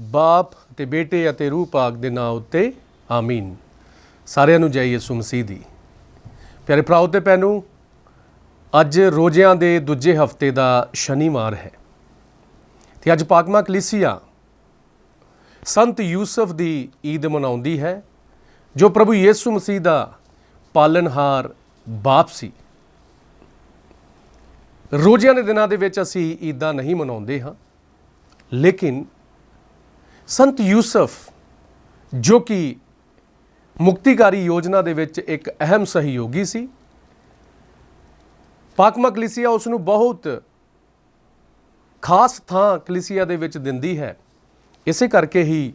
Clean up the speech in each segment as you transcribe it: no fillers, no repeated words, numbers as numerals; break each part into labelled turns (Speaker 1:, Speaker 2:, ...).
Speaker 1: ਬਾਪ ਤੇ ਬੇਟੇ ਅਤੇ ਰੂਹ ਪਾਕ ਦੇ ਨਾਂ ਉੱਤੇ ਆਮੀਨ। ਸਾਰਿਆਂ ਨੂੰ ਜੈ ਯਿਸੂ ਮਸੀਹ ਦੀ। ਪਿਆਰੇ ਭਰਾਓ ਤੇ ਭੈਣੋ, ਅੱਜ ਰੋਜ਼ਿਆਂ ਦੇ ਦੂਜੇ ਹਫਤੇ ਦਾ ਸ਼ਨੀਵਾਰ ਹੈ ਤੇ ਅੱਜ ਪਾਕਮਾ ਕਲੀਸਿਆ ਸੰਤ ਯੂਸਫ ਦੀ ਈਦ ਮਨਾਉਂਦੀ ਹੈ, ਜੋ ਪ੍ਰਭੂ ਯਿਸੂ ਮਸੀਹ ਦਾ ਪਾਲਣਹਾਰ ਬਾਪ ਸੀ। ਰੋਜ਼ਿਆਂ ਦੇ ਦਿਨਾਂ ਦੇ ਵਿੱਚ ਅਸੀਂ ਈਦਾਂ ਨਹੀਂ ਮਨਾਉਂਦੇ ਹਾਂ, ਲੇਕਿਨ ਸੰਤ ਯੂਸਫ ਜੋ ਕਿ ਮੁਕਤੀਕਾਰੀ ਯੋਜਨਾ ਦੇ ਵਿੱਚ ਇੱਕ ਅਹਿਮ ਸਹਿਯੋਗੀ ਸੀ, ਪਾਕਮਾ ਕਲੀਸਿਆ ਉਸ ਨੂੰ ਬਹੁਤ ਖਾਸ ਥਾਂ ਕਲੀਸਿਆ ਦੇ ਵਿੱਚ ਦਿੰਦੀ ਹੈ। ਇਸੇ ਕਰਕੇ ਹੀ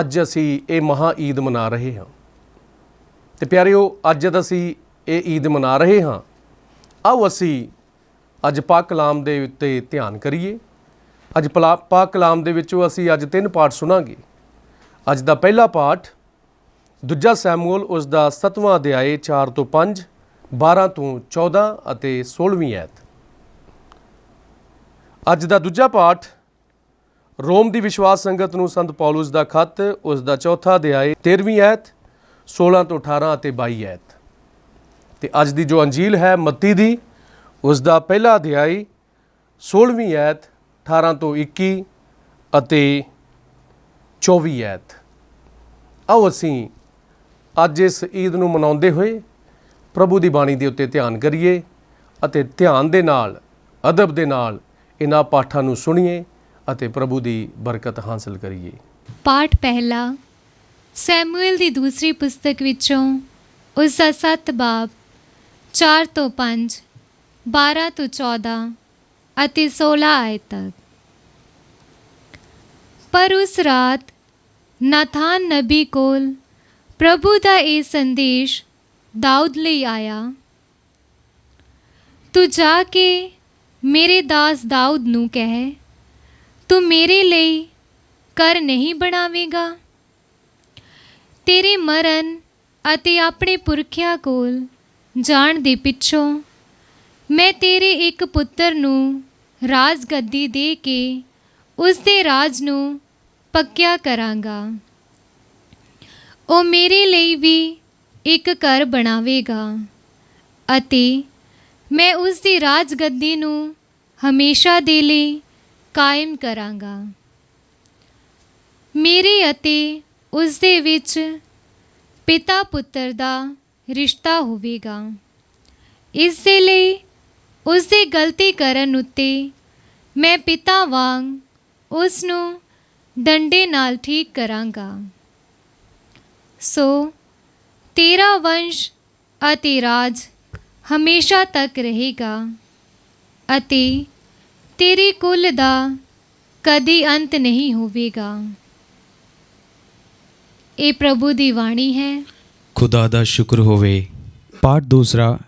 Speaker 1: ਅੱਜ ਅਸੀਂ ਇਹ ਮਹਾ ਈਦ ਮਨਾ ਰਹੇ ਹਾਂ। ਤੇ ਪਿਆਰਿਓ, ਅੱਜ ਜਦ ਅਸੀਂ ਇਹ ਈਦ ਮਨਾ ਰਹੇ ਹਾਂ, ਆਓ ਅਸੀਂ ਅੱਜ ਪਾਕ ਕਲਾਮ ਦੇ ਉੱਤੇ ਧਿਆਨ ਕਰੀਏ। ਅੱਜ ਪਾਕ ਕਲਾਮ ਦੇ ਵਿੱਚੋਂ ਅਸੀਂ ਅੱਜ 3 ਪਾਠ ਸੁਣਾਂਗੇ। ਅੱਜ ਦਾ ਪਹਿਲਾ ਪਾਠ ਦੂਜਾ ਸੈਮੂਅਲ ਉਸ ਦਾ 7ਵਾਂ ਅਧਿਆਇ 4 ਤੋਂ 5, 12 ਤੋਂ 14 ਅਤੇ 16ਵੀਂ ਐਤ। ਅੱਜ ਦਾ ਦੂਜਾ ਪਾਠ ਰੋਮ ਦੀ ਵਿਸ਼ਵਾਸ ਸੰਗਤ ਨੂੰ ਸੰਤ ਪੌਲੁਸ ਦਾ ਖੱਤ ਉਸ ਦਾ 4ਥਾ ਅਧਿਆਇ 13ਵੀਂ ਐਤ, 16 ਤੋਂ 18 ਅਤੇ 22 ਐਤ। ਤੇ ਅੱਜ ਦੀ ਜੋ ਅੰਜੀਲ ਹੈ ਮੱਤੀ ਦੀ, ਉਸ ਦਾ ਪਹਿਲਾ ਅਧਿਆਇ 16ਵੀਂ ਐਤ 18 ਤੋਂ 21 ਅਤੇ 24 ਐਤ। ਆਓ ਅਸੀਂ ਅੱਜ ਇਸ ਈਦ ਨੂੰ ਮਨਾਉਂਦੇ ਹੋਏ ਪ੍ਰਭੂ ਦੀ ਬਾਣੀ ਦੇ ਉੱਤੇ ਧਿਆਨ ਕਰੀਏ ਅਤੇ ਧਿਆਨ ਦੇ ਨਾਲ, ਅਦਬ ਦੇ ਨਾਲ ਇਹਨਾਂ ਪਾਠਾਂ ਨੂੰ ਸੁਣੀਏ ਅਤੇ ਪ੍ਰਭੂ ਦੀ ਬਰਕਤ ਹਾਸਲ ਕਰੀਏ।
Speaker 2: ਪਾਠ ਪਹਿਲਾ ਸੈਮੂਅਲ ਦੀ ਦੂਸਰੀ ਪੁਸਤਕ ਵਿੱਚੋਂ ਉਸ ਦਾ 7 ਬਾਬ 4 ਤੋਂ 5, 12 ਤੋਂ 14 ਅਤੇ 16 ਆਇਤ ਤੱਕ। ਪਰ ਉਸ ਰਾਤ ਨਾਥਾਨ ਨਬੀ ਕੋਲ ਪ੍ਰਭੂ ਦਾ ਇਹ ਸੰਦੇਸ਼ ਦਾਊਦ ਲਈ ਆਇਆ, ਤੂੰ ਜਾ ਕੇ ਮੇਰੇ ਦਾਸ ਦਾਊਦ ਨੂੰ ਕਹਿ, ਤੂੰ ਮੇਰੇ ਲਈ ਘਰ ਨਹੀਂ ਬਣਾਵੇਂਗਾ। ਤੇਰੇ ਮਰਨ ਅਤੇ ਆਪਣੇ ਪੁਰਖਿਆਂ ਕੋਲ ਜਾਣ ਦੇ ਪਿੱਛੋਂ ਮੈਂ ਤੇਰੇ ਇੱਕ ਪੁੱਤਰ ਨੂੰ ਰਾਜ ਗੱਦੀ ਦੇ ਕੇ ਉਸ ਦੇ ਰਾਜ ਨੂੰ ਪੱਕਿਆ ਕਰਾਂਗਾ। ਉਹ ਮੇਰੇ ਲਈ ਵੀ ਇੱਕ ਘਰ ਬਣਾਵੇਗਾ ਅਤੇ ਮੈਂ ਉਸ ਦੀ ਰਾਜ ਗੱਦੀ ਨੂੰ ਹਮੇਸ਼ਾ ਦੇ ਲਈ ਕਾਇਮ ਕਰਾਂਗਾ। ਮੇਰੇ ਅਤੇ ਉਸ ਦੇ ਵਿੱਚ ਪਿਤਾ ਪੁੱਤਰ ਦਾ ਰਿਸ਼ਤਾ ਹੋਵੇਗਾ। ਇਸ ਦੇ ਲਈ ਉਸ ਦੀ ਗਲਤੀ ਕਰਨ ਉੱਤੇ ਮੈਂ ਪਿਤਾ ਵਾਂਗ ਉਸ ਨੂੰ ਡੰਡੇ ਨਾਲ ਠੀਕ ਕਰਾਂਗਾ। ਸੋ ਤੇਰਾ ਵੰਸ਼ ਅਤੇ ਰਾਜ ਹਮੇਸ਼ਾ ਤੱਕ ਰਹੇਗਾ ਅਤੇ ਤੇਰੇ ਕੁਲ ਦਾ ਕਦੀ ਅੰਤ ਨਹੀਂ ਹੋਵੇਗਾ। ਇਹ ਪ੍ਰਭੂ ਦੀ ਬਾਣੀ ਹੈ।
Speaker 3: ਖੁਦਾ ਦਾ ਸ਼ੁਕਰ ਹੋਵੇ। ਪਾਠ ਦੂਸਰਾ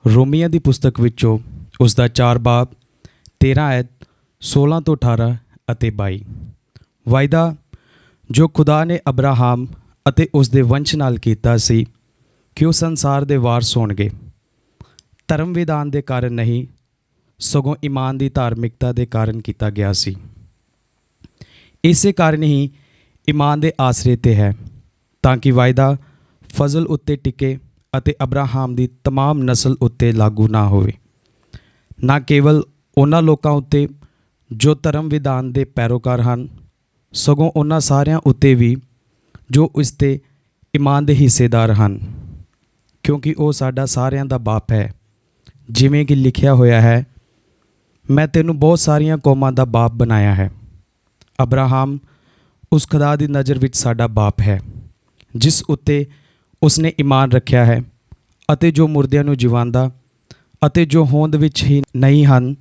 Speaker 3: ਰੋਮੀਆਂ ਦੀ ਪੁਸਤਕ ਵਿੱਚੋਂ ਉਸ ਦਾ 4 ਬਾਬ 13 ਐਤ 16 ਤੋਂ 18 ਅਤੇ 22। ਵਾਅਦਾ ਜੋ ਖੁਦਾ ਨੇ ਅਬਰਾਹਮ ਅਤੇ ਉਸ ਦੇ ਵੰਸ਼ ਨਾਲ ਕੀਤਾ ਸੀ ਕਿ ਉਹ ਸੰਸਾਰ ਦੇ ਵਾਰਸ ਹੋਣਗੇ, ਧਰਮ ਵਿਧਾਨ ਦੇ ਕਾਰਨ ਨਹੀਂ, ਸਗੋਂ ਈਮਾਨ ਦੀ ਧਾਰਮਿਕਤਾ ਦੇ ਕਾਰਨ ਕੀਤਾ ਗਿਆ ਸੀ। ਇਸੇ ਕਾਰਨ ਹੀ ਈਮਾਨ ਦੇ ਆਸਰੇ ਤੇ ਹੈ, ਤਾਂ ਕਿ ਵਾਅਦਾ ਫਜ਼ਲ ਉੱਤੇ ਟਿਕੇ ਅਤੇ ਅਬਰਾਹਮ ਦੀ ਤਮਾਮ ਨਸਲ ਉੱਤੇ ਲਾਗੂ ਨਾ ਹੋਵੇ, ਨਾ ਕੇਵਲ ਉਹਨਾਂ ਲੋਕਾਂ ਉੱਤੇ ਜੋ ਧਰਮ ਵਿਧਾਨ ਦੇ ਪੈਰੋਕਾਰ ਹਨ, ਸਗੋਂ ਉਹਨਾਂ ਸਾਰਿਆਂ ਉੱਤੇ ਵੀ ਜੋ ਇਸ ਦੇ ਈਮਾਨ ਦੇ ਹਿੱਸੇਦਾਰ ਹਨ, ਕਿਉਂਕਿ ਉਹ ਸਾਡਾ ਸਾਰਿਆਂ ਦਾ ਬਾਪ ਹੈ। ਜਿਵੇਂ ਕਿ ਲਿਖਿਆ ਹੋਇਆ ਹੈ, ਮੈਂ ਤੈਨੂੰ ਬਹੁਤ ਸਾਰੀਆਂ ਕੌਮਾਂ ਦਾ ਬਾਪ ਬਣਾਇਆ ਹੈ। ਅਬਰਾਹਮ ਉਸ ਖੁਦਾ ਦੀ ਨਜ਼ਰ ਵਿੱਚ ਸਾਡਾ ਬਾਪ ਹੈ, ਜਿਸ ਉੱਤੇ ਉਸਨੇ ਈਮਾਨ ਰੱਖਿਆ ਹੈ, ਅਤੇ ਜੋ ਮੁਰਦਿਆਂ ਨੂੰ ਜਿਵਾਂਦਾ ਅਤੇ ਜੋ ਹੋਂਦ ਵਿੱਚ ਹੀ ਨਹੀਂ ਹਨ,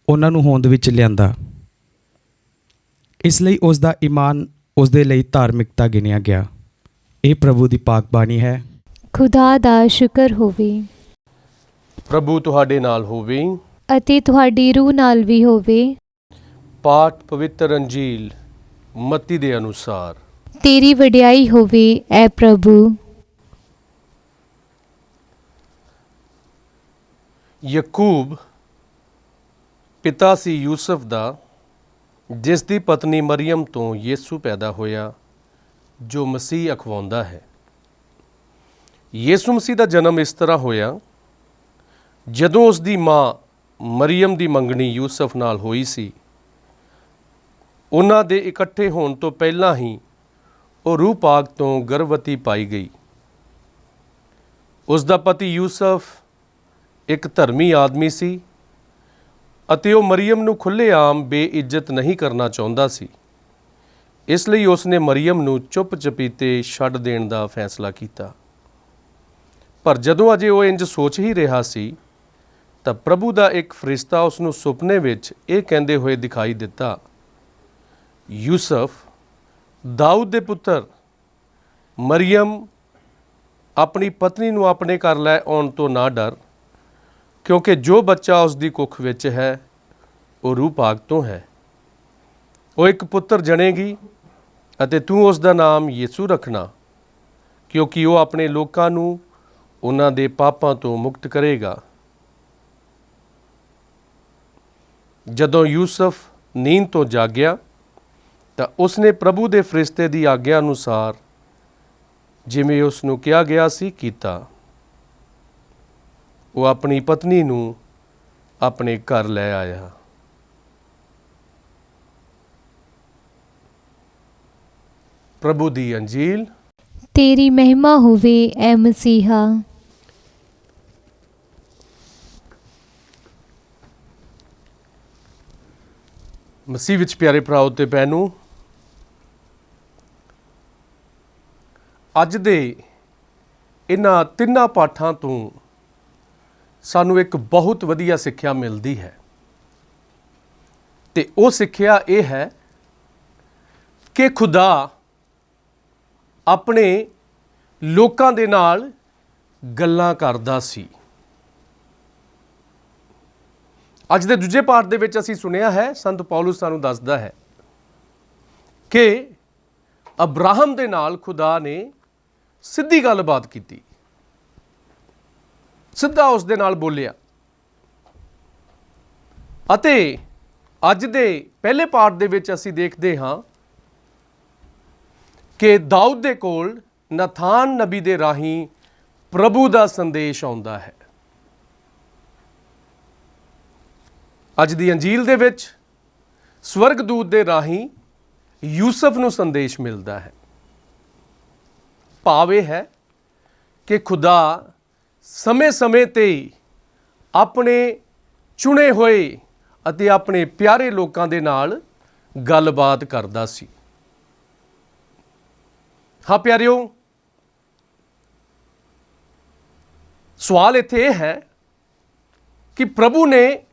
Speaker 3: ਉਹਨਾਂ ਨੂੰ ਹੋਂਦ ਵਿੱਚ ਲਿਆਂਦਾ। ਇਸ ਲਈ ਉਸ ਦਾ ਈਮਾਨ ਉਸ ਦੇ ਲਈ ਧਾਰਮਿਕਤਾ ਗਿਣਿਆ ਗਿਆ। ਇਹ ਪ੍ਰਭੂ ਦੀ ਪਾਕ ਬਾਣੀ ਹੈ।
Speaker 2: ਖੁਦਾ ਦਾ ਸ਼ੁਕਰ ਹੋਵੇ।
Speaker 1: ਪ੍ਰਭੂ ਤੁਹਾਡੇ ਨਾਲ ਹੋਵੇ
Speaker 2: ਅਤੇ ਤੁਹਾਡੀ ਰੂਹ ਨਾਲ ਵੀ ਹੋਵੇ।
Speaker 1: ਪਾਠ ਪਵਿੱਤਰ ਅੰਜੀਲ ਮੱਤੀ ਦੇ ਅਨੁਸਾਰ।
Speaker 2: ਤੇਰੀ ਵਡਿਆਈ ਹੋਵੇ ਐ ਪ੍ਰਭੂ।
Speaker 1: ਯਕੂਬ ਪਿਤਾ ਸੀ ਯੂਸਫ ਦਾ ਜਿਸ ਦੀ ਪਤਨੀ ਮਰੀਅਮ ਤੋਂ ਯਿਸੂ ਪੈਦਾ ਹੋਇਆ, ਜੋ ਮਸੀਹ ਅਖਵਾਉਂਦਾ ਹੈ। ਯਿਸੂ ਮਸੀਹ ਦਾ ਜਨਮ ਇਸ ਤਰ੍ਹਾਂ ਹੋਇਆ, ਜਦੋਂ ਉਸ ਦੀ ਮਾਂ ਮਰੀਅਮ ਦੀ ਮੰਗਣੀ ਯੂਸਫ ਨਾਲ ਹੋਈ ਸੀ। ਉਹਨਾਂ ਦੇ ਇਕੱਠੇ ਹੋਣ ਤੋਂ ਪਹਿਲਾਂ ਹੀ ਉਹ ਰੂਹ ਪਾਕ ਤੋਂ ਗਰਭਵਤੀ ਪਾਈ ਗਈ। ਉਸ ਦਾ ਪਤੀ ਯੂਸਫ ਇੱਕ ਧਰਮੀ ਆਦਮੀ ਸੀ ਅਤੇ ਉਹ ਮਰੀਅਮ ਨੂੰ ਖੁੱਲ੍ਹੇਆਮ ਬੇਇੱਜ਼ਤ ਨਹੀਂ ਕਰਨਾ ਚਾਹੁੰਦਾ ਸੀ। ਇਸ ਲਈ ਉਸ ਨੇ ਮਰੀਅਮ ਨੂੰ ਚੁੱਪ-ਚਪੀਤੇ ਛੱਡ ਦੇਣ ਦਾ ਫੈਸਲਾ ਕੀਤਾ। ਪਰ ਜਦੋਂ ਅਜੇ ਉਹ ਇੰਜ ਸੋਚ ਹੀ ਰਿਹਾ ਸੀ ਤਾਂ ਪ੍ਰਭੂ ਦਾ ਇੱਕ ਫਰਿਸ਼ਤਾ ਉਸ ਨੂੰ ਸੁਪਨੇ ਵਿੱਚ ਇਹ ਕਹਿੰਦੇ ਹੋਏ ਦਿਖਾਈ ਦਿੱਤਾ, ਯੂਸਫ, ਦਾਊਦ ਦੇ ਪੁੱਤਰ, ਮਰੀਅਮ ਆਪਣੀ ਪਤਨੀ ਨੂੰ ਆਪਣੇ ਘਰ ਲੈ ਆਉਣ ਤੋਂ ਨਾ ਡਰ, ਕਿਉਂਕਿ ਜੋ ਬੱਚਾ ਉਸ ਦੀ ਕੁੱਖ ਵਿੱਚ ਹੈ ਉਹ ਰੂਹ ਪਾਕ ਤੋਂ ਹੈ। ਉਹ ਇੱਕ ਪੁੱਤਰ ਜਣੇਗੀ ਅਤੇ ਤੂੰ ਉਸ ਦਾ ਨਾਮ ਯਿਸੂ ਰੱਖਣਾ, ਕਿਉਂਕਿ ਉਹ ਆਪਣੇ ਲੋਕਾਂ ਨੂੰ ਉਹਨਾਂ ਦੇ ਪਾਪਾਂ ਤੋਂ ਮੁਕਤ ਕਰੇਗਾ। ਜਦੋਂ ਯੂਸਫ ਨੀਂਦ ਤੋਂ ਜਾਗਿਆ ਤਾਂ ਉਸਨੇ ਪ੍ਰਭੂ ਦੇ ਫਰਿਸ਼ਤੇ ਦੀ ਆਗਿਆ ਅਨੁਸਾਰ ਜਿਵੇਂ ਉਸ ਨੂੰ ਕਿਹਾ ਗਿਆ ਸੀ ਕੀਤਾ। ਉਹ ਆਪਣੀ ਪਤਨੀ ਨੂੰ ਆਪਣੇ ਘਰ ਲੈ ਆਇਆ। ਪ੍ਰਭੂ ਦੀ ਅੰਜੀਲ।
Speaker 2: ਤੇਰੀ ਮਹਿਮਾ ਹੋਵੇ ਐ ਮਸੀਹਾ।
Speaker 1: ਮਸੀਹ ਵਿੱਚ ਪਿਆਰੇ ਭਰਾਓ ਤੇ ਭੈਣੋ, ਅੱਜ ਦੇ ਇਹਨਾਂ ਤਿੰਨਾਂ ਪਾਠਾਂ ਤੋਂ ਸਾਨੂੰ ਇੱਕ ਬਹੁਤ ਵਧੀਆ ਸਿੱਖਿਆ ਮਿਲਦੀ ਹੈ ਤੇ ਉਹ ਸਿੱਖਿਆ ਇਹ ਹੈ ਕਿ ਖੁਦਾ ਆਪਣੇ ਲੋਕਾਂ ਦੇ ਨਾਲ ਗੱਲਾਂ ਕਰਦਾ ਸੀ। ਅੱਜ ਦੇ ਦੂਜੇ ਪਾਠ ਦੇ ਵਿੱਚ ਅਸੀਂ ਸੁਣਿਆ ਹੈ, ਸੰਤ ਪੌਲੁਸ ਸਾਨੂੰ ਦੱਸਦਾ ਹੈ ਕਿ ਅਬਰਾਹਮ ਦੇ ਨਾਲ ਖੁਦਾ ਨੇ ਸਿੱਧੀ ਗੱਲਬਾਤ ਕੀਤੀ, ਸਿੱਧਾ ਉਸ ਦੇ ਨਾਲ ਬੋਲਿਆ। ਅਤੇ ਅੱਜ ਦੇ ਪਹਿਲੇ ਪਾਠ ਦੇ ਵਿੱਚ ਅਸੀਂ ਦੇਖਦੇ ਹਾਂ ਕਿ ਦਾਊਦ ਦੇ ਕੋਲ ਨਥਾਨ ਨਬੀ ਦੇ ਰਾਹੀਂ ਪ੍ਰਭੂ ਦਾ ਸੰਦੇਸ਼ ਆਉਂਦਾ ਹੈ। ਅੱਜ ਦੀ ਅੰਜੀਲ ਦੇ ਵਿੱਚ ਸਵਰਗਦੂਤ ਦੇ ਰਾਹੀਂ ਯੂਸਫ ਨੂੰ ਸੰਦੇਸ਼ ਮਿਲਦਾ ਹੈ। ਭਾਵ ਇਹ ਹੈ ਕਿ ਖੁਦਾ ਸਮੇਂ-ਸਮੇਂ ਤੇ ਆਪਣੇ ਚੁਣੇ ਹੋਏ ਅਤੇ ਆਪਣੇ ਪਿਆਰੇ ਲੋਕਾਂ ਦੇ ਨਾਲ ਗੱਲਬਾਤ ਕਰਦਾ ਸੀ। ਹਾਂ ਪਿਆਰਿਓ, ਸਵਾਲ ਇੱਥੇ ਇਹ ਹੈ ਕਿ ਪ੍ਰਭੂ ਨੇ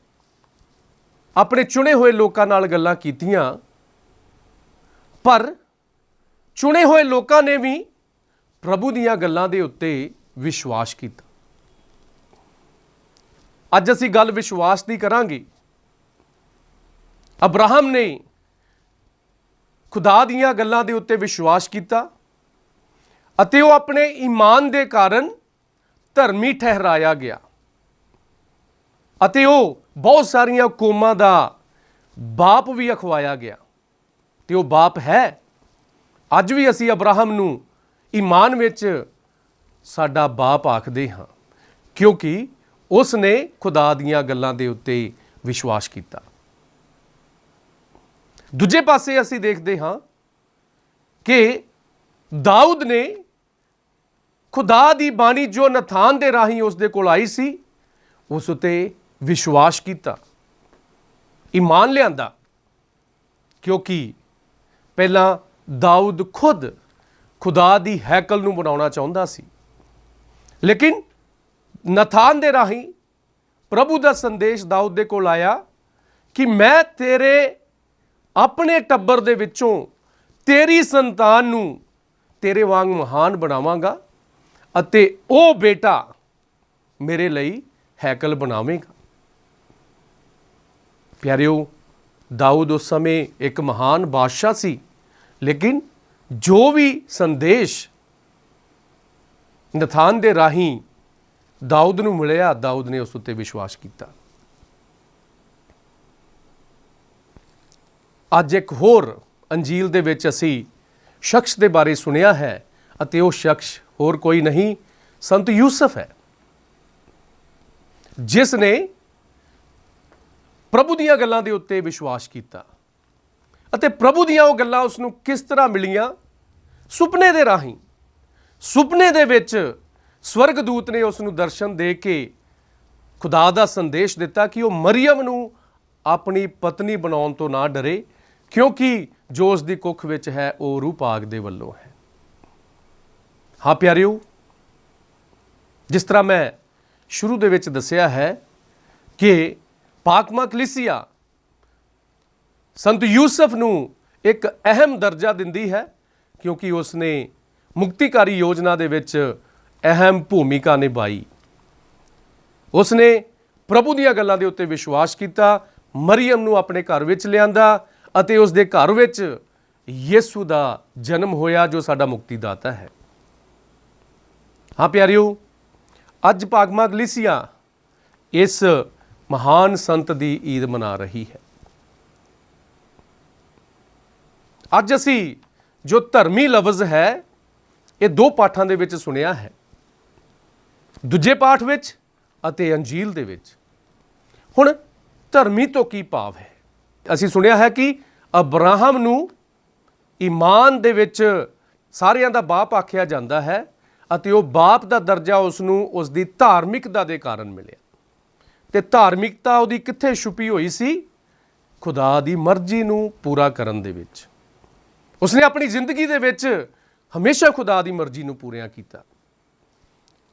Speaker 1: ਆਪਣੇ ਚੁਣੇ ਹੋਏ ਲੋਕਾਂ ਨਾਲ ਗੱਲਾਂ ਕੀਤੀਆਂ, ਪਰ ਚੁਣੇ ਹੋਏ ਲੋਕਾਂ ਨੇ ਵੀ ਪ੍ਰਭੂ ਦੀਆਂ ਗੱਲਾਂ ਦੇ ਉੱਤੇ ਵਿਸ਼ਵਾਸ ਕੀਤਾ। ਅੱਜ ਅਸੀਂ ਗੱਲ ਵਿਸ਼ਵਾਸ ਦੀ ਕਰਾਂਗੇ। ਅਬਰਾਹਮ ਨੇ ਖੁਦਾ ਦੀਆਂ ਗੱਲਾਂ ਦੇ ਉੱਤੇ ਵਿਸ਼ਵਾਸ ਕੀਤਾ ਅਤੇ ਉਹ ਆਪਣੇ ਈਮਾਨ ਦੇ ਕਾਰਨ ਧਰਮੀ ਠਹਿਰਾਇਆ ਗਿਆ ਅਤੇ ਉਹ ਬਹੁਤ ਸਾਰੀਆਂ ਕੌਮਾਂ ਦਾ ਬਾਪ ਵੀ ਅਖਵਾਇਆ ਗਿਆ ਤੇ ਉਹ ਬਾਪ ਹੈ। ਅੱਜ ਵੀ ਅਸੀਂ ਅਬਰਾਹਮ ਨੂੰ ਈਮਾਨ ਵਿੱਚ ਸਾਡਾ ਬਾਪ ਆਖਦੇ ਹਾਂ, ਕਿਉਂਕਿ ਉਸ ਨੇ ਖੁਦਾ ਦੀਆਂ ਗੱਲਾਂ ਦੇ ਉੱਤੇ ਵਿਸ਼ਵਾਸ ਕੀਤਾ। ਦੂਜੇ ਪਾਸੇ ਅਸੀਂ ਦੇਖਦੇ ਹਾਂ ਕਿ ਦਾਊਦ ਨੇ ਖੁਦਾ ਦੀ ਬਾਣੀ ਜੋ ਨਥਾਨ ਦੇ ਰਾਹੀਂ ਉਸ ਦੇ ਕੋਲ ਆਈ ਸੀ, ਉਸ ਉਤੇ ਵਿਸ਼ਵਾਸ ਕੀਤਾ, ਈਮਾਨ ਲਿਆਂਦਾ, ਕਿਉਂਕਿ ਪਹਿਲਾਂ ਦਾਊਦ ਖੁਦ ਖੁਦਾ ਦੀ ਹੈਕਲ ਨੂੰ ਬਣਾਉਣਾ ਚਾਹੁੰਦਾ ਸੀ, ਲੇਕਿਨ ਨਥਾਨ ਦੇ ਰਾਹੀਂ ਪ੍ਰਭੂ ਦਾ ਸੰਦੇਸ਼ ਦਾਊਦ ਦੇ ਕੋਲ ਆਇਆ ਕਿ ਮੈਂ ਤੇਰੇ ਆਪਣੇ ਟੱਬਰ ਦੇ ਵਿੱਚੋਂ ਤੇਰੀ ਸੰਤਾਨ ਨੂੰ ਤੇਰੇ ਵਾਂਗ ਮਹਾਨ ਬਣਾਵਾਂਗਾ ਅਤੇ ਉਹ ਬੇਟਾ ਮੇਰੇ ਲਈ ਹੈਕਲ ਬਣਾਵੇਗਾ। ਪਿਆਰਿਓ, ਦਾਊਦ ਉਸ ਸਮੇਂ ਇੱਕ ਮਹਾਨ ਬਾਦਸ਼ਾਹ ਸੀ, ਲੇਕਿਨ ਜੋ ਵੀ ਸੰਦੇਸ਼ ਨਥਾਨ ਦੇ ਰਾਹੀਂ ਦਾਊਦ ਨੂੰ ਮਿਲਿਆ, ਦਾਊਦ ਨੇ ਉਸ ਉੱਤੇ ਵਿਸ਼ਵਾਸ ਕੀਤਾ। ਅੱਜ ਇੱਕ ਹੋਰ ਅੰਜੀਲ ਦੇ ਵਿੱਚ ਅਸੀਂ ਸ਼ਖਸ ਦੇ ਬਾਰੇ ਸੁਣਿਆ ਹੈ ਅਤੇ ਉਹ ਸ਼ਖਸ ਹੋਰ ਕੋਈ ਨਹੀਂ ਸੰਤ ਯੂਸਫ ਹੈ, ਜਿਸ ਨੇ ਪ੍ਰਭੂ ਦੀਆਂ ਗੱਲਾਂ ਦੇ ਉੱਤੇ ਵਿਸ਼ਵਾਸ ਕੀਤਾ ਅਤੇ ਪ੍ਰਭੂ ਦੀਆਂ ਉਹ ਗੱਲਾਂ ਉਸ ਨੂੰ ਕਿਸ ਤਰ੍ਹਾਂ ਮਿਲੀਆਂ। ਸੁਪਨੇ ਦੇ ਰਾਹੀਂ, ਸੁਪਨੇ ਦੇ ਵਿੱਚ ਸਵਰਗਦੂਤ ਨੇ ਉਸ ਨੂੰ ਦਰਸ਼ਨ ਦੇ ਕੇ ਖੁਦਾ ਦਾ ਸੰਦੇਸ਼ ਦਿੱਤਾ ਕਿ ਉਹ ਮਰੀਅਮ ਨੂੰ ਆਪਣੀ ਪਤਨੀ ਬਣਾਉਣ ਤੋਂ ਨਾ ਡਰੇ, ਕਿਉਂਕਿ ਜੋ ਉਸ ਦੀ ਕੁੱਖ ਵਿੱਚ ਹੈ ਉਹ ਰੂਹ ਪਾਕ ਦੇ ਵੱਲੋਂ ਹੈ। ਹਾਂ ਪਿਆਰਿਓ, ਜਿਸ ਤਰ੍ਹਾਂ ਮੈਂ ਸ਼ੁਰੂ ਦੇ ਵਿੱਚ ਦੱਸਿਆ ਹੈ ਕਿ ਪਾਕਮਾ ਕਲੀਸਿਆ ਸੰਤ ਯੂਸਫ ਨੂੰ ਇੱਕ ਅਹਿਮ ਦਰਜਾ ਦਿੰਦੀ ਹੈ, ਕਿਉਂਕਿ ਉਸ ਨੇ ਮੁਕਤੀਕਾਰੀ ਯੋਜਨਾ ਦੇ ਵਿੱਚ ਅਹਿਮ ਭੂਮਿਕਾ ਨਿਭਾਈ। ਉਸ ਨੇ ਪ੍ਰਭੂ ਦੀਆਂ ਗੱਲਾਂ ਦੇ ਉੱਤੇ ਵਿਸ਼ਵਾਸ ਕੀਤਾ, ਮਰੀਅਮ ਨੂੰ ਆਪਣੇ ਘਰ ਵਿੱਚ ਲਿਆਂਦਾ ਅਤੇ ਉਸ ਦੇ ਘਰ ਵਿੱਚ ਯਿਸੂ ਦਾ ਜਨਮ ਹੋਇਆ, ਜੋ ਸਾਡਾ ਮੁਕਤੀਦਾਤਾ ਹੈ। ਹਾਂ ਪਿਆਰਿਓ, ਅੱਜ ਪਾਕਮਾ ਕਲੀਸਿਆ ਇਸ ਮਹਾਨ ਸੰਤ ਦੀ ਈਦ ਮਨਾ ਰਹੀ ਹੈ। ਅੱਜ ਅਸੀਂ ਜੋ ਧਰਮੀ ਲਫ਼ਜ਼ ਹੈ ਇਹ ਦੋ ਪਾਠਾਂ ਦੇ ਵਿੱਚ ਸੁਣਿਆ ਹੈ, ਦੂਜੇ ਪਾਠ ਵਿੱਚ ਅਤੇ ਅੰਜੀਲ ਦੇ ਵਿੱਚ। ਹੁਣ ਧਰਮੀ ਤੋਂ ਕੀ ਭਾਵ ਹੈ? ਅਸੀਂ ਸੁਣਿਆ ਹੈ ਕਿ ਅਬਰਾਹਮ ਨੂੰ ਈਮਾਨ ਦੇ ਵਿੱਚ ਸਾਰਿਆਂ ਦਾ ਬਾਪ ਆਖਿਆ ਜਾਂਦਾ ਹੈ ਅਤੇ ਉਹ ਬਾਪ ਦਾ ਦਰਜਾ ਉਸ ਨੂੰ ਉਸ ਦੀ ਧਾਰਮਿਕਤਾ ਦੇ ਕਾਰਨ ਮਿਲਿਆ। ਤੇ ਧਾਰਮਿਕਤਾ ਉਹਦੀ ਕਿੱਥੇ ਛੁਪੀ ਹੋਈ ਸੀ? ਖੁਦਾ ਦੀ ਮਰਜ਼ੀ ਨੂੰ ਪੂਰਾ ਕਰਨ ਦੇ ਵਿੱਚ। ਉਸਨੇ ਆਪਣੀ ਜ਼ਿੰਦਗੀ ਦੇ ਵਿੱਚ ਹਮੇਸ਼ਾ ਖੁਦਾ ਦੀ ਮਰਜ਼ੀ ਨੂੰ ਪੂਰਿਆ ਕੀਤਾ।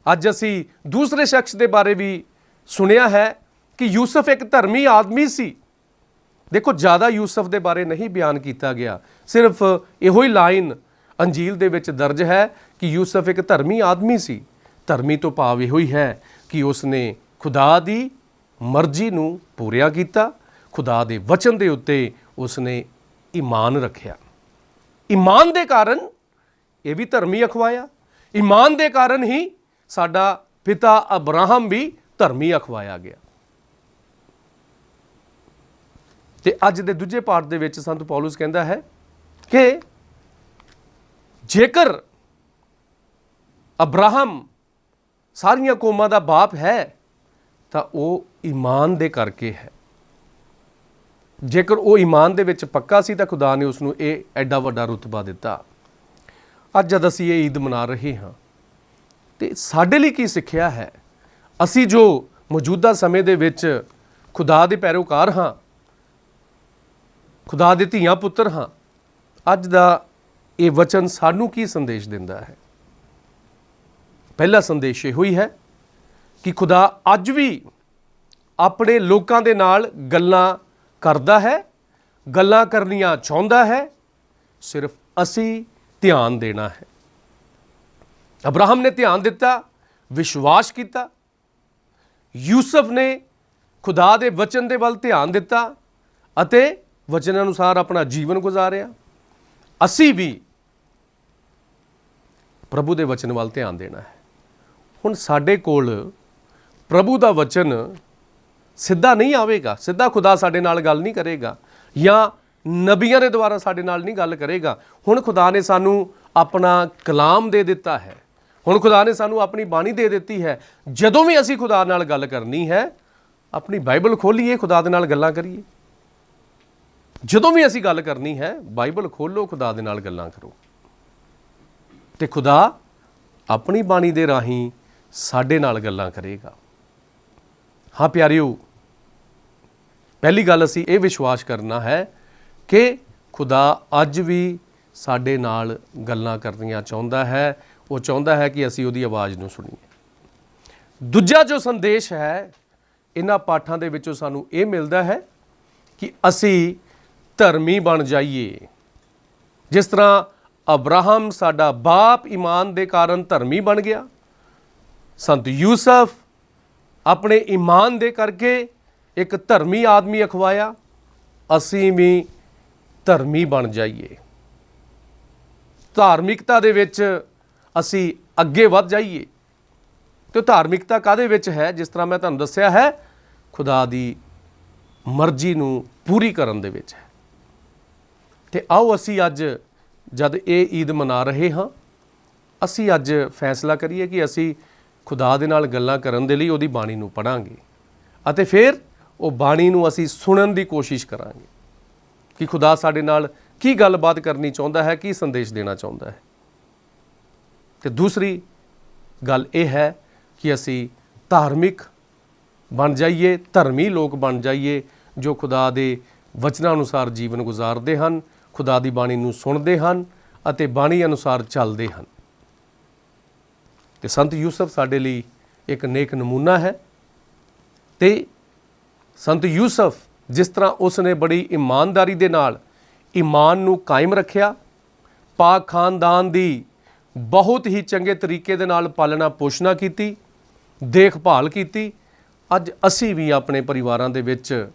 Speaker 1: ਅੱਜ ਅਸੀਂ ਦੂਸਰੇ ਸ਼ਖਸ ਦੇ ਬਾਰੇ ਵੀ ਸੁਣਿਆ ਹੈ ਕਿ ਯੂਸਫ ਇੱਕ ਧਰਮੀ ਆਦਮੀ ਸੀ। ਦੇਖੋ, ਜ਼ਿਆਦਾ ਯੂਸਫ ਦੇ ਬਾਰੇ ਨਹੀਂ ਬਿਆਨ ਕੀਤਾ ਗਿਆ, ਸਿਰਫ ਇਹੋ ਹੀ ਲਾਈਨ ਅੰਜੀਲ ਦੇ ਵਿੱਚ ਦਰਜ ਹੈ ਕਿ ਯੂਸਫ ਇੱਕ ਧਰਮੀ ਆਦਮੀ ਸੀ। ਧਰਮੀ ਤੋਂ ਭਾਵ ਇਹੋ ਹੀ ਹੈ ਕਿ ਉਸਨੇ ਖੁਦਾ ਦੀ ਮਰਜ਼ੀ ਨੂੰ ਪੂਰਿਆ ਕੀਤਾ, ਖੁਦਾ ਦੇ ਵਚਨ ਦੇ ਉੱਤੇ ਉਸਨੇ ਈਮਾਨ ਰੱਖਿਆ। ਈਮਾਨ ਦੇ ਕਾਰਨ ਇਹ ਵੀ ਧਰਮੀ ਅਖਵਾਇਆ, ਈਮਾਨ ਦੇ ਕਾਰਨ ਹੀ ਸਾਡਾ ਪਿਤਾ ਅਬਰਾਹਮ ਵੀ ਧਰਮੀ ਅਖਵਾਇਆ ਗਿਆ। ਤੇ ਅੱਜ ਦੇ ਦੂਜੇ ਪਾਠ ਦੇ ਵਿੱਚ ਸੰਤ ਪੌਲੁਸ ਕਹਿੰਦਾ ਹੈ ਕਿ ਜੇਕਰ ਅਬਰਾਹਮ ਸਾਰੀਆਂ ਕੌਮਾਂ ਦਾ ਬਾਪ ਹੈ ਤਾਂ ਉਹ ਈਮਾਨ ਦੇ ਕਰਕੇ ਹੈ। ਜੇਕਰ ਉਹ ਈਮਾਨ ਦੇ ਵਿੱਚ ਪੱਕਾ ਸੀ ਤਾਂ ਖੁਦਾ ਨੇ ਉਸ ਨੂੰ ਇਹ ਐਡਾ ਵੱਡਾ ਰੁਤਬਾ ਦਿੱਤਾ। ਅੱਜ ਜਦ ਅਸੀਂ ਇਹ ਈਦ ਮਨਾ ਰਹੇ ਹਾਂ ਤੇ ਸਾਡੇ ਲਈ ਕੀ ਸਿੱਖਿਆ ਹੈ? ਅਸੀਂ ਜੋ ਮੌਜੂਦਾ ਸਮੇਂ ਦੇ ਵਿੱਚ ਖੁਦਾ ਦੇ ਪੈਰੋਕਾਰ ਹਾਂ, ਖੁਦਾ ਦੇ ਧੀਆਂ ਪੁੱਤਰ ਹਾਂ, ਅੱਜ ਦਾ ਇਹ ਵਚਨ ਸਾਨੂੰ ਕੀ ਸੰਦੇਸ਼ ਦਿੰਦਾ ਹੈ? ਪਹਿਲਾ ਸੰਦੇਸ਼ ਇਹੋ ਹੀ ਹੈ ਕਿ ਖੁਦਾ ਅੱਜ ਵੀ ਆਪਣੇ ਲੋਕਾਂ ਦੇ ਨਾਲ ਗੱਲਾਂ ਕਰਦਾ ਹੈ, ਗੱਲਾਂ ਕਰਨੀਆਂ ਚਾਹੁੰਦਾ ਹੈ, ਸਿਰਫ ਅਸੀਂ ਧਿਆਨ ਦੇਣਾ ਹੈ। ਅਬਰਾਹਮ ਨੇ ਧਿਆਨ ਦਿੱਤਾ, ਵਿਸ਼ਵਾਸ ਕੀਤਾ। ਯੂਸਫ ਨੇ ਖੁਦਾ ਦੇ ਵਚਨ ਦੇ ਵੱਲ ਧਿਆਨ ਦਿੱਤਾ ਅਤੇ ਵਚਨ ਅਨੁਸਾਰ ਆਪਣਾ ਜੀਵਨ ਗੁਜ਼ਾਰਿਆ। ਅਸੀਂ ਵੀ ਪ੍ਰਭੂ ਦੇ ਵਚਨ ਵੱਲ ਧਿਆਨ ਦੇਣਾ ਹੈ। ਹੁਣ ਸਾਡੇ ਕੋਲ ਪ੍ਰਭੂ ਦਾ ਵਚਨ ਸਿੱਧਾ ਨਹੀਂ ਆਵੇਗਾ, ਸਿੱਧਾ ਖੁਦਾ ਸਾਡੇ ਨਾਲ ਗੱਲ ਨਹੀਂ ਕਰੇਗਾ ਜਾਂ ਨਬੀਆਂ ਦੇ ਦੁਆਰਾ ਸਾਡੇ ਨਾਲ ਨਹੀਂ ਗੱਲ ਕਰੇਗਾ। ਹੁਣ ਖੁਦਾ ਨੇ ਸਾਨੂੰ ਆਪਣਾ ਕਲਾਮ ਦੇ ਦਿੱਤਾ ਹੈ, ਹੁਣ ਖੁਦਾ ਨੇ ਸਾਨੂੰ ਆਪਣੀ ਬਾਣੀ ਦੇ ਦਿੱਤੀ ਹੈ। ਜਦੋਂ ਵੀ ਅਸੀਂ ਖੁਦਾ ਨਾਲ ਗੱਲ ਕਰਨੀ ਹੈ, ਆਪਣੀ ਬਾਈਬਲ ਖੋਲੀਏ, ਖੁਦਾ ਦੇ ਨਾਲ ਗੱਲਾਂ ਕਰੀਏ। ਜਦੋਂ ਵੀ ਅਸੀਂ ਗੱਲ ਕਰਨੀ ਹੈ, ਬਾਈਬਲ ਖੋਲੋ, ਖੁਦਾ ਦੇ ਨਾਲ ਗੱਲਾਂ ਕਰੋ ਤੇ ਖੁਦਾ ਆਪਣੀ ਬਾਣੀ ਦੇ ਰਾਹੀਂ ਸਾਡੇ ਨਾਲ ਗੱਲਾਂ ਕਰੇਗਾ। ਹਾਂ ਪਿਆਰਿਓ, ਪਹਿਲੀ ਗੱਲ ਅਸੀਂ ਇਹ ਵਿਸ਼ਵਾਸ ਕਰਨਾ ਹੈ ਕਿ ਖੁਦਾ ਅੱਜ ਵੀ ਸਾਡੇ ਨਾਲ ਗੱਲਾਂ ਕਰਨੀਆਂ ਚਾਹੁੰਦਾ ਹੈ। ਉਹ ਚਾਹੁੰਦਾ ਹੈ ਕਿ ਅਸੀਂ ਉਹਦੀ ਆਵਾਜ਼ ਨੂੰ ਸੁਣੀਏ। ਦੂਜਾ ਜੋ ਸੰਦੇਸ਼ ਹੈ ਇਹਨਾਂ ਪਾਠਾਂ ਦੇ ਵਿੱਚੋਂ ਸਾਨੂੰ ਇਹ ਮਿਲਦਾ ਹੈ ਕਿ ਅਸੀਂ ਧਰਮੀ ਬਣ ਜਾਈਏ। ਜਿਸ ਤਰ੍ਹਾਂ ਅਬਰਾਹਮ ਸਾਡਾ ਬਾਪ ਈਮਾਨ ਦੇ ਕਾਰਨ ਧਰਮੀ ਬਣ ਗਿਆ, ਸੰਤ ਯੂਸਫ ਆਪਣੇ ਈਮਾਨ ਦੇ ਕਰਕੇ ਇੱਕ ਧਰਮੀ ਆਦਮੀ ਅਖਵਾਇਆ, ਅਸੀਂ ਵੀ ਧਰਮੀ ਬਣ ਜਾਈਏ। ਧਾਰਮਿਕਤਾ ਦੇ ਵਿੱਚ ਅਸੀਂ ਅੱਗੇ ਵੱਧ ਜਾਈਏ। ਤੇ ਧਾਰਮਿਕਤਾ ਕਾਹਦੇ ਵਿੱਚ ਹੈ? ਜਿਸ ਤਰ੍ਹਾਂ ਮੈਂ ਤੁਹਾਨੂੰ ਦੱਸਿਆ ਹੈ, ਖੁਦਾ ਦੀ ਮਰਜ਼ੀ ਨੂੰ ਪੂਰੀ ਕਰਨ ਦੇ ਵਿੱਚ ਹੈ। ਤੇ ਆਓ ਅਸੀਂ ਅੱਜ ਜਦ ਇਹ ਈਦ ਮਨਾ ਰਹੇ ਹਾਂ, ਅਸੀਂ ਅੱਜ ਫੈਸਲਾ ਕਰੀਏ ਕਿ ਅਸੀਂ ਖੁਦਾ ਦੇ ਨਾਲ ਗੱਲਾਂ ਕਰਨ ਦੇ ਲਈ ਉਹਦੀ ਬਾਣੀ ਨੂੰ ਪੜ੍ਹਾਂਗੇ ਅਤੇ ਫਿਰ ਉਹ ਬਾਣੀ ਨੂੰ ਅਸੀਂ ਸੁਣਨ ਦੀ ਕੋਸ਼ਿਸ਼ ਕਰਾਂਗੇ ਕਿ ਖੁਦਾ ਸਾਡੇ ਨਾਲ ਕੀ ਗੱਲਬਾਤ ਕਰਨੀ ਚਾਹੁੰਦਾ ਹੈ, ਕੀ ਸੰਦੇਸ਼ ਦੇਣਾ ਚਾਹੁੰਦਾ ਹੈ। ਤੇ ਦੂਸਰੀ ਗੱਲ ਇਹ ਹੈ ਕਿ ਅਸੀਂ ਧਾਰਮਿਕ ਬਣ ਜਾਈਏ, ਧਰਮੀ ਲੋਕ ਬਣ ਜਾਈਏ ਜੋ ਖੁਦਾ ਦੇ ਵਚਨਾਂ ਅਨੁਸਾਰ ਜੀਵਨ ਗੁਜ਼ਾਰਦੇ ਹਨ, ਖੁਦਾ ਦੀ ਬਾਣੀ ਨੂੰ ਸੁਣਦੇ ਹਨ ਅਤੇ ਬਾਣੀ ਅਨੁਸਾਰ ਚੱਲਦੇ ਹਨ। ਤੇ ਸੰਤ ਯੂਸਫ ਸਾਡੇ ਲਈ ਇੱਕ ਨੇਕ ਨਮੂਨਾ ਹੈ। ਤੇ ਸੰਤ ਯੂਸਫ ਜਿਸ ਤਰ੍ਹਾਂ ਉਸ ਨੇ ਬੜੀ ਇਮਾਨਦਾਰੀ ਦੇ ਨਾਲ ਈਮਾਨ ਨੂੰ ਕਾਇਮ ਰੱਖਿਆ, ਪਾਕ ਖਾਨਦਾਨ ਦੀ ਬਹੁਤ ਹੀ ਚੰਗੇ ਤਰੀਕੇ ਦੇ ਨਾਲ ਪਾਲਣਾ ਪੋਸ਼ਣਾ ਕੀਤੀ, ਦੇਖਭਾਲ ਕੀਤੀ, ਅੱਜ ਅਸੀਂ ਵੀ ਆਪਣੇ ਪਰਿਵਾਰਾਂ ਦੇ ਵਿੱਚ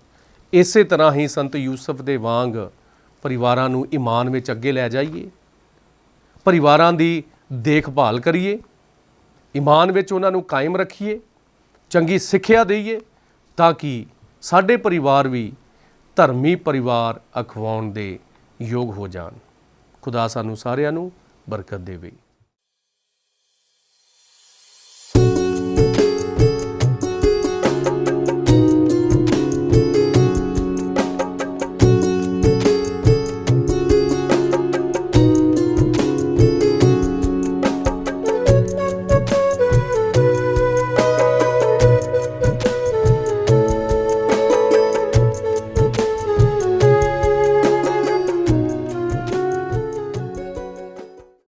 Speaker 1: ਇਸੇ ਤਰ੍ਹਾਂ ਹੀ ਸੰਤ ਯੂਸਫ ਦੇ ਵਾਂਗ ਪਰਿਵਾਰਾਂ ਨੂੰ ਈਮਾਨ ਵਿੱਚ ਅੱਗੇ ਲੈ ਜਾਈਏ, ਪਰਿਵਾਰਾਂ ਦੀ ਦੇਖਭਾਲ ਕਰੀਏ, ਈਮਾਨ ਵਿੱਚ ਉਹਨਾਂ ਨੂੰ ਕਾਇਮ ਰੱਖੀਏ, ਚੰਗੀ ਸਿੱਖਿਆ ਦੇਈਏ ਤਾਂ ਕਿ ਸਾਡੇ ਪਰਿਵਾਰ ਵੀ ਧਰਮੀ ਪਰਿਵਾਰ ਅਖਵਾਉਣ ਦੇ ਯੋਗ ਹੋ ਜਾਣ। ਖੁਦਾ ਸਾਨੂੰ ਸਾਰਿਆਂ ਨੂੰ ਬਰਕਤ ਦੇਵੇ।